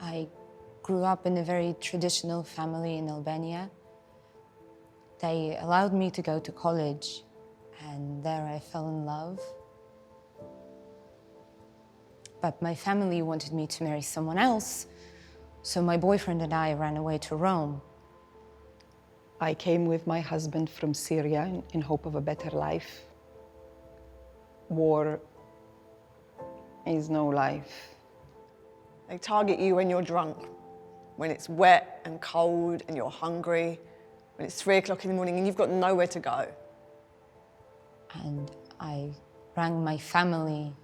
I grew up in a very traditional family in Albania. They allowed me to go to college, and there I fell in love. But my family wanted me to marry someone else, so my boyfriend and I ran away to Rome. I came with my husband from Syria in hope of a better life. War is no life. They target you when you're drunk, when it's wet and cold and you're hungry, when it's 3 o'clock in the morning and you've got nowhere to go. And I rang my family,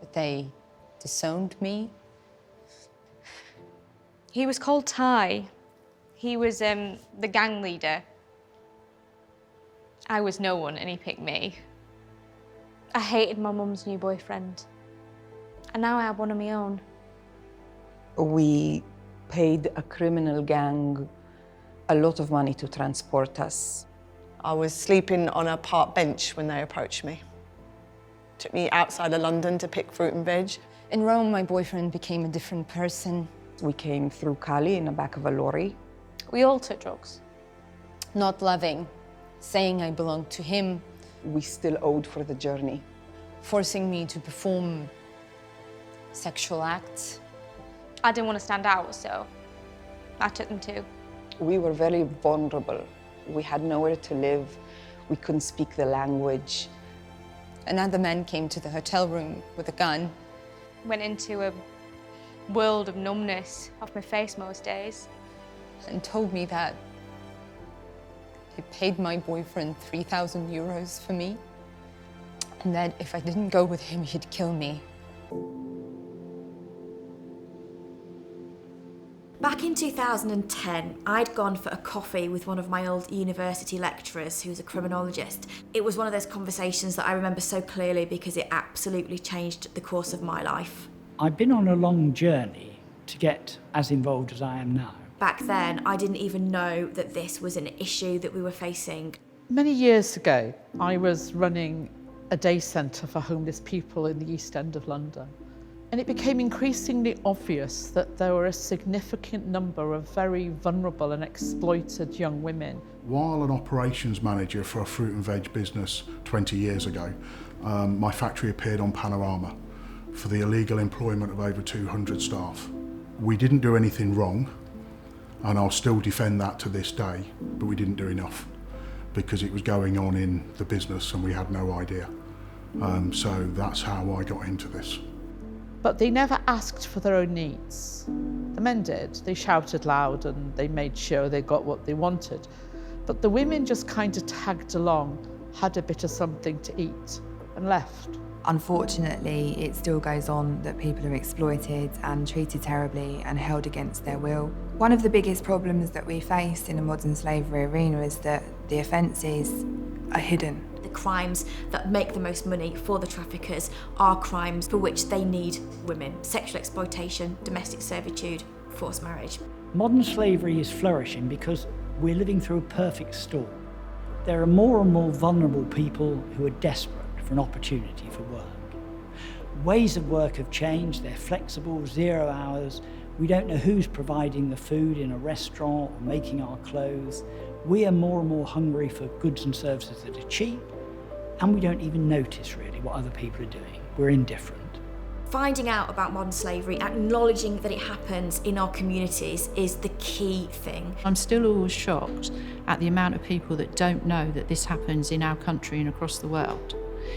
but they disowned me. He was called Ty. He was the gang leader. I was no one and he picked me. I hated my mum's new boyfriend. And now I have one of my own. We paid a criminal gang a lot of money to transport us. I was sleeping on a park bench when they approached me. Took me outside of London to pick fruit and veg. In Rome, my boyfriend became a different person. We came through Cali in the back of a lorry. We all took drugs. Not loving, saying I belonged to him. We still owed for the journey. Forcing me to perform sexual acts. I didn't want to stand out, so I took them too. We were very vulnerable. We had nowhere to live. We couldn't speak the language. Another man came to the hotel room with a gun. Went into a world of numbness off my face most days. And told me that he paid my boyfriend 3,000 euros for me, and that if I didn't go with him, he'd kill me. Back in 2010, I'd gone for a coffee with one of my old university lecturers who's a criminologist. It was one of those conversations that I remember so clearly because it absolutely changed the course of my life. I've been on a long journey to get as involved as I am now. Back then, I didn't even know that this was an issue that we were facing. Many years ago, I was running a day centre for homeless people in the East End of London. And it became increasingly obvious that there were a significant number of very vulnerable and exploited young women. While an operations manager for a fruit and veg business 20 years ago, my factory appeared on Panorama for the illegal employment of over 200 staff. We didn't do anything wrong, and I'll still defend that to this day, but we didn't do enough because it was going on in the business and we had no idea. So that's how I got into this. But they never asked for their own needs. The men did. They shouted loud and they made sure they got what they wanted. But the women just kind of tagged along, had a bit of something to eat and left. Unfortunately, it still goes on that people are exploited and treated terribly and held against their will. One of the biggest problems that we face in the modern slavery arena is that the offences are hidden. The crimes that make the most money for the traffickers are crimes for which they need women. Sexual exploitation, domestic servitude, forced marriage. Modern slavery is flourishing because we're living through a perfect storm. There are more and more vulnerable people who are desperate for an opportunity for work. Ways of work have changed, they're flexible, 0 hours. We don't know who's providing the food in a restaurant or making our clothes. We are more and more hungry for goods and services that are cheap, and we don't even notice really what other people are doing. We're indifferent. Finding out about modern slavery, acknowledging that it happens in our communities is the key thing. I'm still always shocked at the amount of people that don't know that this happens in our country and across the world.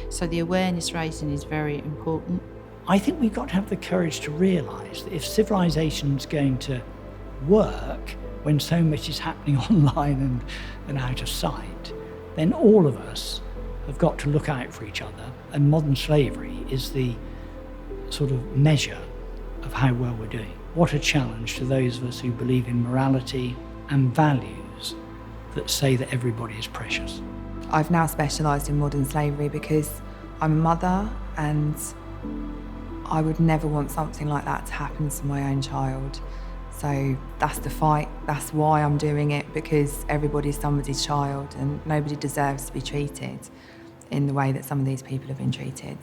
So the awareness raising is very important. I think we've got to have the courage to realise that if civilisation's going to work when so much is happening online and out of sight, then all of us have got to look out for each other, and modern slavery is the sort of measure of how well we're doing. What a challenge to those of us who believe in morality and values that say that everybody is precious. I've now specialised in modern slavery because I'm a mother and I would never want something like that to happen to my own child. So that's the fight, that's why I'm doing it, because everybody's somebody's child and nobody deserves to be treated in the way that some of these people have been treated.